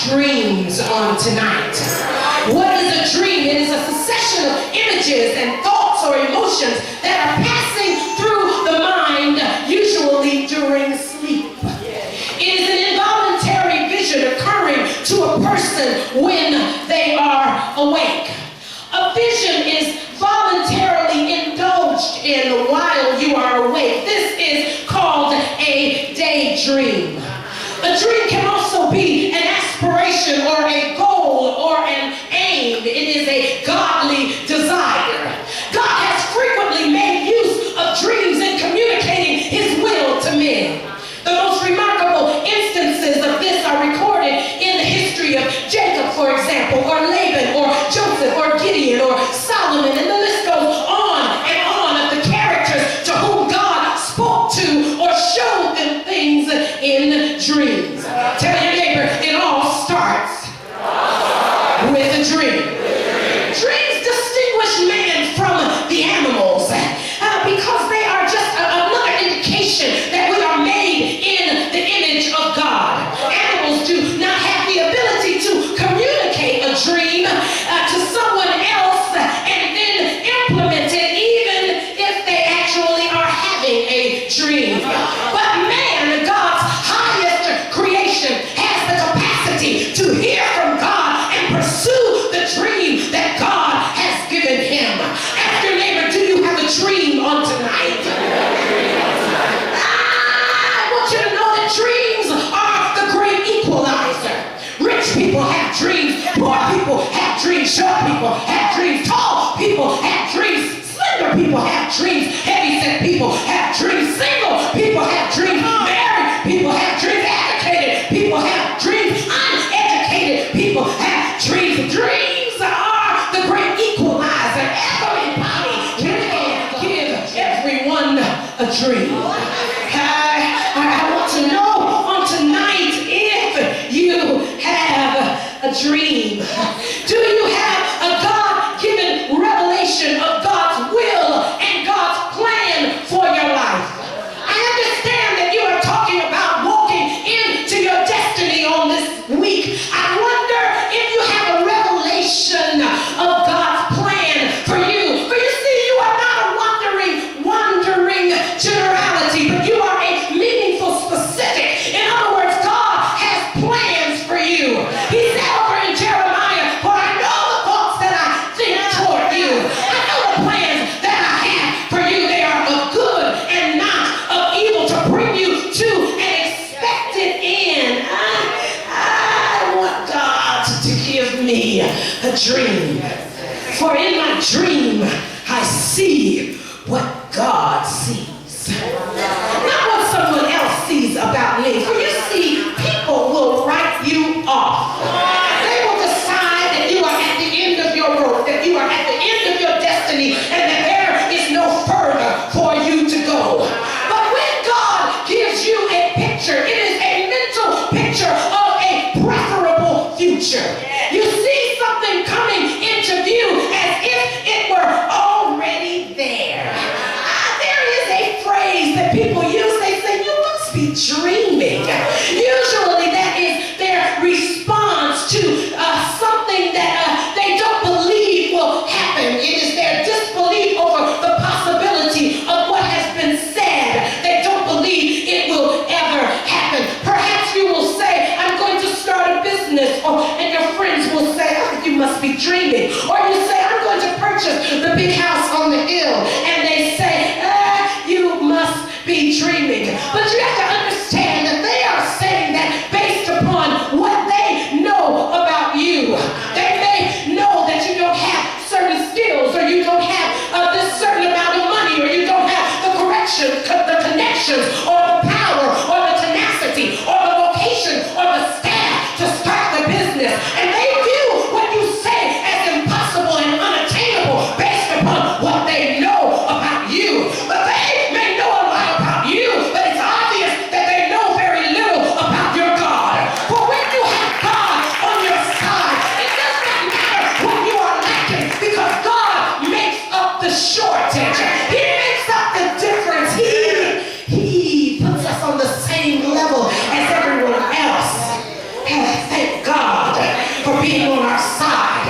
dreams on tonight. What is a dream? It is a succession of images and thoughts or emotions that are passing through the mind, usually during sleep. It is an involuntary vision occurring to a person when they are awake. A vision is voluntarily indulged in while you are awake. This is called a daydream. A dream can also be an aspiration or a goal or an aim. It is a godly desire. God has frequently made use of dreams in communicating his will to men. The most remarkable instances of this are recorded in the history of Jacob, for example, or Laban, or Joseph, or Gideon, or Solomon, and the list goes on and on of the characters to whom God spoke to or showed them things in dreams. Tell your neighbor, it all starts with a dream. Dreams distinguish man from the animals because they are just another indication that we are made in the image of God. Animals do not have the ability to communicate a dream to someone else and then implement it, even if they actually are having a dream. But man, God's highest creation, has the capacity to hear from God and pursue the dream that God has given him. Ask your neighbor, do you have a dream on tonight? I want you to know that dreams are the great equalizer. Rich people have dreams, poor people have dreams, short people have dreams, tall people have dreams, slender people have dreams, heavy-set people have dreams, single people have dreams, married people have dreams, educated people have dreams, uneducated people have dreams. Dreams are the great equalizer. Everybody can give everyone a dream. I want to know on tonight if you have a dream. Do you have a God-given revelation of God's will and God's plan for your life? I understand that you are talking about walking into your destiny on this week. I wonder if you have a revelation of God's plan for you. For you see, you are not a wandering generality, but you are a meaningful specific. In other words, God has plans for you. He said over in Jeremiah, for I know the thoughts that I think toward you. I know the plans that I have for you. They are of good and not of evil, to bring you to an expected end. I want God to give me a dream. For in my dream, I see what God sees. Not what someone else sees about me. For you see, people will write you off. They will decide that you are at the end of your rope, that you are at the end of your destiny, and that there is no further for you to go. But when God gives you a picture, it is a mental picture of a preferable future. You see something coming into view as if it were already there. There is a phrase that people use. They say, you must be dreaming. Usually that is their response to something that they don't believe will happen. It is their disbelief over the possibility of what has been said. They don't believe it will ever happen. Perhaps you will say, I'm going to start a business, and your friends will say, oh, you must be dreaming. Or you say, I'm going to purchase the big house on the hill, and they say, you must be dreaming. But you have to understand that they are saying that based upon what they know about you. They may know that you don't have certain skills, or you don't have this certain amount of money, or you don't have the connections, or the power, or the tenacity, or the vocation, or the staff to start the business. And they view what you say as impossible for being on our side.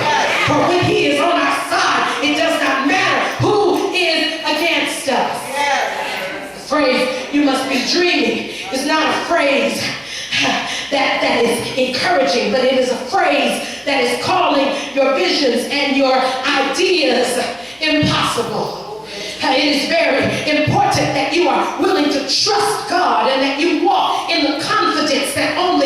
For when he is on our side, it does not matter who is against us. The phrase, you must be dreaming, is not a phrase that is encouraging, but it is a phrase that is calling your visions and your ideas impossible. It is very important that you are willing to trust God and that you walk in the confidence that only